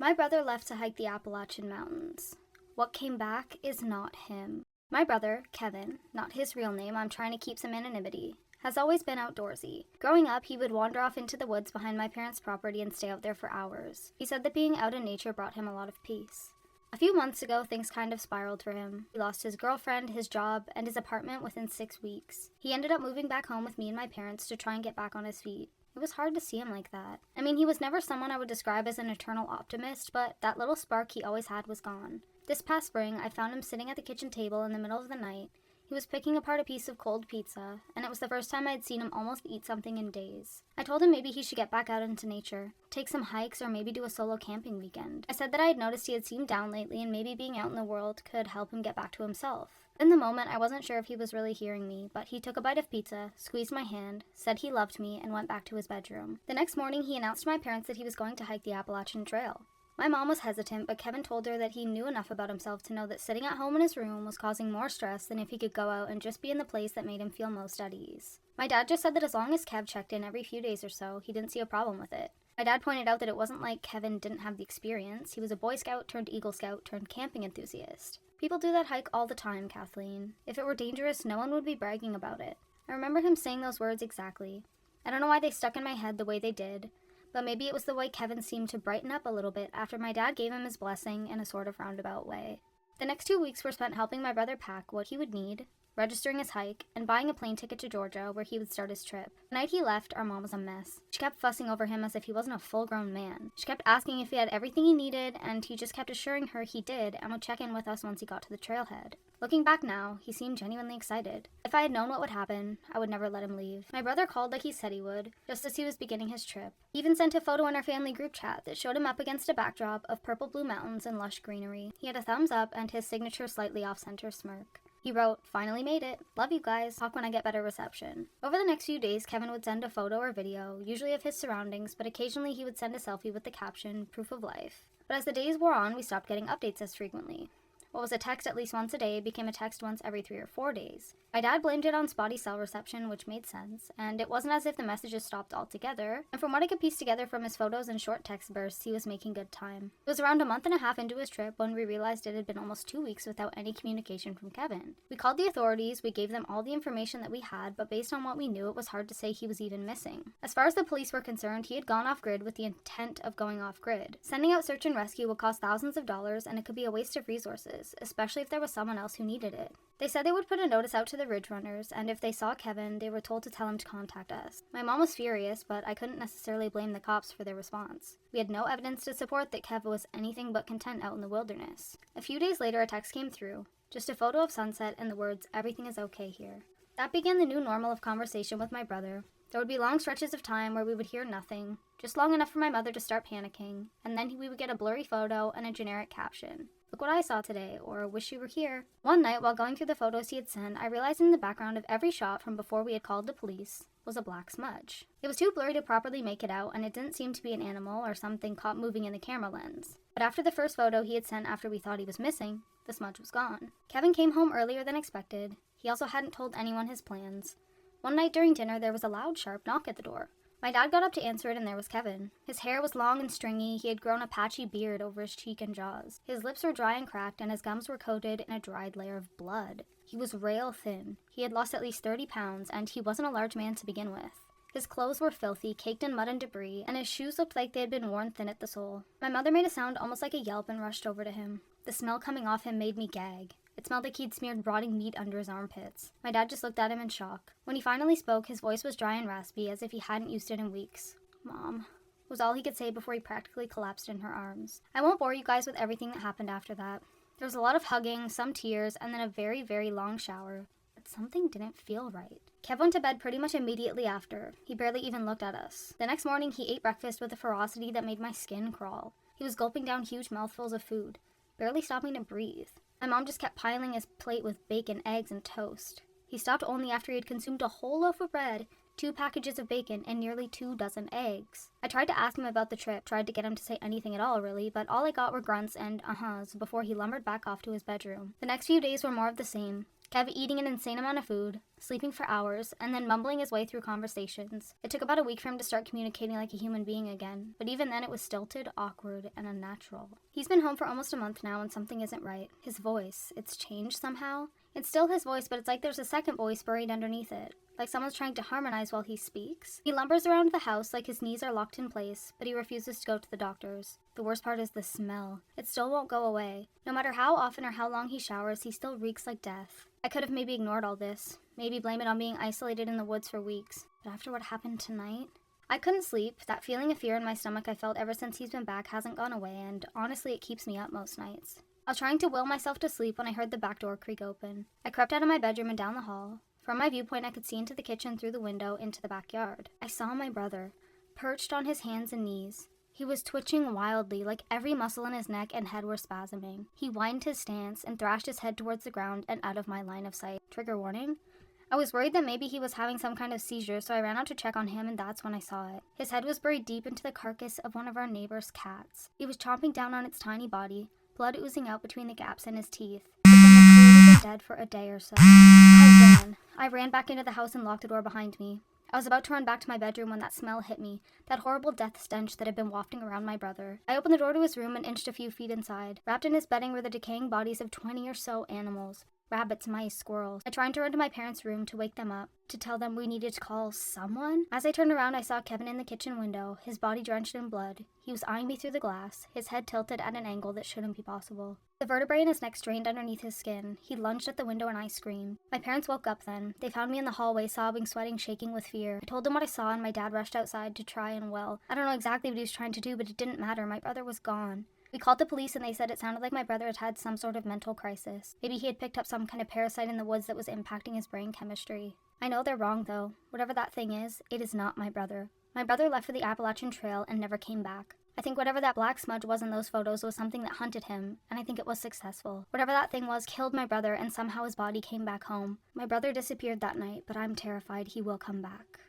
My brother left to hike the Appalachian Mountains. What came back is not him. My brother, Kevin, not his real name, I'm trying to keep some anonymity, has always been outdoorsy. Growing up, he would wander off into the woods behind my parents' property and stay out there for hours. He said that being out in nature brought him a lot of peace. A few months ago, things kind of spiraled for him. He lost his girlfriend, his job, and his apartment within 6 weeks. He ended up moving back home with me and my parents to try and get back on his feet. It was hard to see him like that. I mean, he was never someone I would describe as an eternal optimist, but that little spark he always had was gone. This past spring, I found him sitting at the kitchen table in the middle of the night. He was picking apart a piece of cold pizza, and it was the first time I had seen him almost eat something in days. I told him maybe he should get back out into nature, take some hikes, or maybe do a solo camping weekend. I said that I had noticed he had seemed down lately, and maybe being out in the world could help him get back to himself. In the moment, I wasn't sure if he was really hearing me, but he took a bite of pizza, squeezed my hand, said he loved me, and went back to his bedroom. The next morning, he announced to my parents that he was going to hike the Appalachian Trail. My mom was hesitant, but Kevin told her that he knew enough about himself to know that sitting at home in his room was causing more stress than if he could go out and just be in the place that made him feel most at ease. My dad just said that as long as Kev checked in every few days or so, he didn't see a problem with it. My dad pointed out that it wasn't like Kevin didn't have the experience. He was a Boy Scout turned Eagle Scout turned camping enthusiast. People do that hike all the time, Kathleen. If it were dangerous, no one would be bragging about it. I remember him saying those words exactly. I don't know why they stuck in my head the way they did, but maybe it was the way Kevin seemed to brighten up a little bit after my dad gave him his blessing in a sort of roundabout way. The next 2 weeks were spent helping my brother pack what he would need, registering his hike, and buying a plane ticket to Georgia where he would start his trip. The night he left, our mom was a mess. She kept fussing over him as if he wasn't a full-grown man. She kept asking if he had everything he needed, and he just kept assuring her he did and would check in with us once he got to the trailhead. Looking back now, he seemed genuinely excited. If I had known what would happen, I would never let him leave. My brother called like he said he would, just as he was beginning his trip. He even sent a photo in our family group chat that showed him up against a backdrop of purple blue mountains and lush greenery. He had a thumbs up and his signature slightly off-center smirk. He wrote, "Finally made it. Love you guys. Talk when I get better reception." Over the next few days, Kevin would send a photo or video, usually of his surroundings, but occasionally he would send a selfie with the caption, "Proof of life." But as the days wore on, we stopped getting updates as frequently. What was a text at least once a day became a text once every 3 or 4 days. My dad blamed it on spotty cell reception, which made sense, and it wasn't as if the messages stopped altogether, and from what I could piece together from his photos and short text bursts, he was making good time. It was around a month and a half into his trip when we realized it had been almost 2 weeks without any communication from Kevin. We called the authorities, we gave them all the information that we had, but based on what we knew, it was hard to say he was even missing. As far as the police were concerned, he had gone off-grid with the intent of going off-grid. Sending out search and rescue would cost thousands of dollars, and it could be a waste of resources, especially if there was someone else who needed it. They said they would put a notice out to the Ridge Runners, and if they saw Kevin, they were told to tell him to contact us. My mom was furious, but I couldn't necessarily blame the cops for their response. We had no evidence to support that Kev was anything but content out in the wilderness. A few days later, a text came through, just a photo of sunset and the words, "Everything is okay here." That began the new normal of conversation with my brother. There would be long stretches of time where we would hear nothing, just long enough for my mother to start panicking, and then we would get a blurry photo and a generic caption. "Look what I saw today," or "Wish you were here." One night, while going through the photos he had sent, I realized in the background of every shot from before we had called the police was a black smudge. It was too blurry to properly make it out, and it didn't seem to be an animal or something caught moving in the camera lens. But after the first photo he had sent after we thought he was missing, the smudge was gone. Kevin came home earlier than expected. He also hadn't told anyone his plans. One night during dinner, there was a loud, sharp knock at the door. My dad got up to answer it, and there was Kevin. His hair was long and stringy. He had grown a patchy beard over his cheek and jaws. His lips were dry and cracked, and his gums were coated in a dried layer of blood. He was rail thin. He had lost at least 30 pounds, and he wasn't a large man to begin with. His clothes were filthy, caked in mud and debris, and his shoes looked like they had been worn thin at the sole. My mother made a sound almost like a yelp and rushed over to him. The smell coming off him made me gag. It smelled like he'd smeared rotting meat under his armpits. My dad just looked at him in shock. When he finally spoke, his voice was dry and raspy, as if he hadn't used it in weeks. "Mom," was all he could say before he practically collapsed in her arms. I won't bore you guys with everything that happened after that. There was a lot of hugging, some tears, and then a very, very long shower. But something didn't feel right. Kev went to bed pretty much immediately after. He barely even looked at us. The next morning, he ate breakfast with a ferocity that made my skin crawl. He was gulping down huge mouthfuls of food, barely stopping to breathe. My mom just kept piling his plate with bacon, eggs, and toast. He stopped only after he had consumed a whole loaf of bread, 2 packages of bacon, and nearly 2 dozen eggs. I tried to ask him about the trip, tried to get him to say anything at all, really, but all I got were grunts and uh-huhs before he lumbered back off to his bedroom. The next few days were more of the same. Kev eating an insane amount of food, sleeping for hours, and then mumbling his way through conversations. It took about a week for him to start communicating like a human being again, but even then it was stilted, awkward, and unnatural. He's been home for almost a month now and something isn't right. His voice, it's changed somehow. It's still his voice, but it's like there's a second voice buried underneath it, like someone's trying to harmonize while he speaks. He lumbers around the house like his knees are locked in place, but he refuses to go to the doctors. The worst part is the smell. It still won't go away. No matter how often or how long he showers, he still reeks like death. I could have maybe ignored all this, maybe blame it on being isolated in the woods for weeks, but after what happened tonight, I couldn't sleep. That feeling of fear in my stomach I felt ever since he's been back hasn't gone away, and honestly it keeps me up most nights. I was trying to will myself to sleep when I heard the back door creak open. I crept out of my bedroom and down the hall. From my viewpoint, I could see into the kitchen through the window into the backyard. I saw my brother, perched on his hands and knees. He was twitching wildly, like every muscle in his neck and head were spasming. He whined his stance and thrashed his head towards the ground and out of my line of sight. Trigger warning? I was worried that maybe he was having some kind of seizure, so I ran out to check on him, and that's when I saw it. His head was buried deep into the carcass of one of our neighbor's cats. It was chomping down on its tiny body, blood oozing out between the gaps in his teeth. The thing had clearly been dead for a day or so. I ran back into the house and locked the door behind me. I was about to run back to my bedroom when that smell hit me, that horrible death stench that had been wafting around my brother. I opened the door to his room and inched a few feet inside. Wrapped in his bedding were the decaying bodies of 20 or so animals. Rabbits, mice, squirrels. I tried to run to my parents' room to wake them up, to tell them we needed to call someone. As I turned around, I saw Kevin in the kitchen window, his body drenched in blood. He was eyeing me through the glass, his head tilted at an angle that shouldn't be possible. The vertebrae in his neck strained underneath his skin. He lunged at the window and I screamed. My parents woke up then. They found me in the hallway, sobbing, sweating, shaking with fear. I told them what I saw and my dad rushed outside to try and, well, I don't know exactly what he was trying to do, but it didn't matter. My brother was gone. We called the police and they said it sounded like my brother had had some sort of mental crisis. Maybe he had picked up some kind of parasite in the woods that was impacting his brain chemistry. I know they're wrong though. Whatever that thing is, it is not my brother. My brother left for the Appalachian Trail and never came back. I think whatever that black smudge was in those photos was something that hunted him, and I think it was successful. Whatever that thing was killed my brother and somehow his body came back home. My brother disappeared that night, but I'm terrified he will come back.